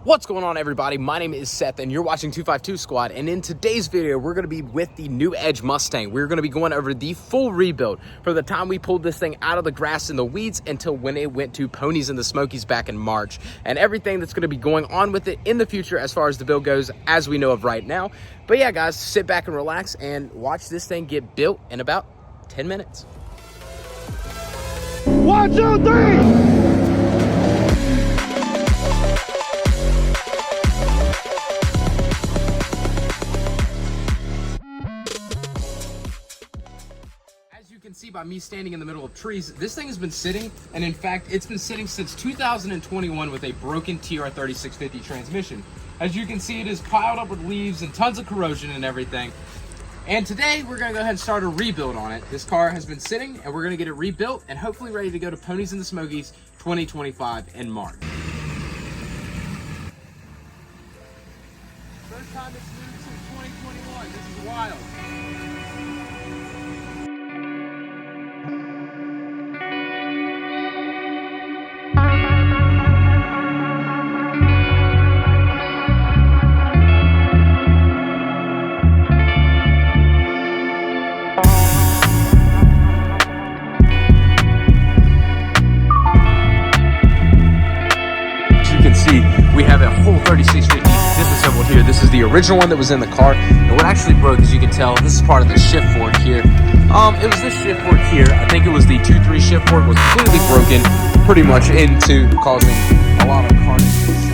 What's going on, everybody? My name is Seth and you're watching 252 Squad, and in today's video we're going to be with the new Edge Mustang. We're going to be going over the full rebuild from the time we pulled this thing out of the grass and the weeds until when it went to Ponies and the Smokies back in March, and everything that's going to be going on with it in the future as far as the build goes as we know of right now. But yeah, guys, sit back and relax and watch this thing get built in about 10 minutes. 1, 2, 3! See by me standing in the middle of trees, this thing has been sitting, and in fact it's been sitting since 2021 with a broken TR3650 transmission. As you can see, it is piled up with leaves and tons of corrosion and everything, and today we're going to go ahead and start a rebuild on it. This car has been sitting and we're going to get it rebuilt and hopefully ready to go to Ponies and the Smokies 2025 in March. First time it's moved since 2021. This is wild. We have a whole 3650 disassembled here. This is the original one that was in the car, and what actually broke, as you can tell, this is part of the shift fork here. It was this shift fork here. I think it was the 2-3 shift fork was completely broken, pretty much into causing a lot of carnage.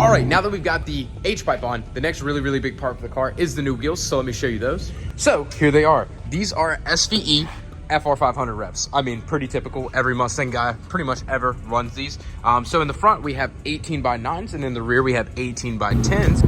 Alright, now that we've got the H-pipe on, the next really big part for the car is the new wheels, so let me show you those. So, here they are. These are SVE FR500 revs. I mean, pretty typical. Every Mustang guy pretty much ever runs these. So in the front, we have 18x9s, and in the rear, we have 18x10s.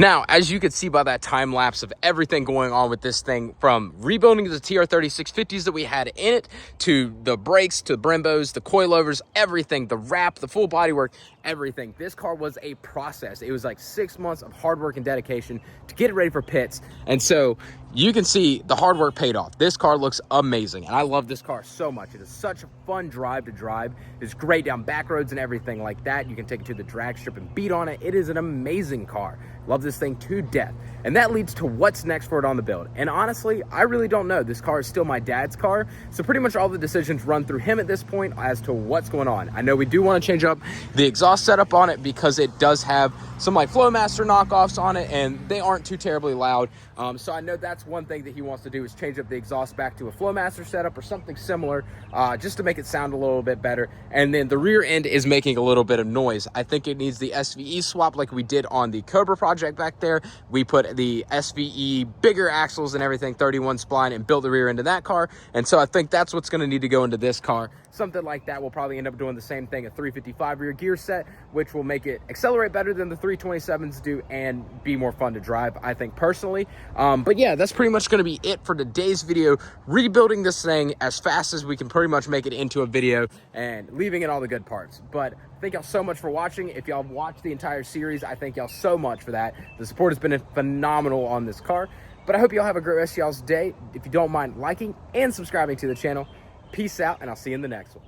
Now, as you can see by that time lapse of everything going on with this thing, from rebuilding the TR3650s that we had in it, to the brakes, to the brembos, the coilovers, everything, the wrap, the full bodywork, everything. This car was a process. It was like 6 months of hard work and dedication to get it ready for pits. And so you can see the hard work paid off. This car looks amazing, and I love this car so much. It is such a fun drive to drive. It's great down back roads and everything like that. You can take it to the drag strip and beat on it. It is an amazing car. Love this thing to death. And that leads to what's next for it on the build. And honestly, I really don't know. This car is still my dad's car, so pretty much all the decisions run through him at this point as to what's going on. I know we do want to change up the exhaust setup on it because it does have some like Flowmaster knockoffs on it, and they aren't too terribly loud. So I know that's one thing that he wants to do, is change up the exhaust back to a Flowmaster setup or something similar, just to make it sound a little bit better. And then the rear end is making a little bit of noise. I think it needs the SVE swap like we did on the Cobra project back there. We put the SVE bigger axles and everything, 31 spline, and built the rear end of that car. And so I think that's what's going to need to go into this car. Something like that. We'll probably end up doing the same thing, a 355 rear gear set, which will make it accelerate better than the 327s do and be more fun to drive, I think, personally. But yeah, that's pretty much going to be it for today's video. Rebuilding this thing as fast as we can pretty much make it into a video and leaving in all the good parts. But thank y'all so much for watching. If y'all watched the entire series, I thank y'all so much for that. The support has been phenomenal on this car. But I hope y'all have a great rest of y'all's day. If you don't mind liking and subscribing to the channel, peace out, and I'll see you in the next one.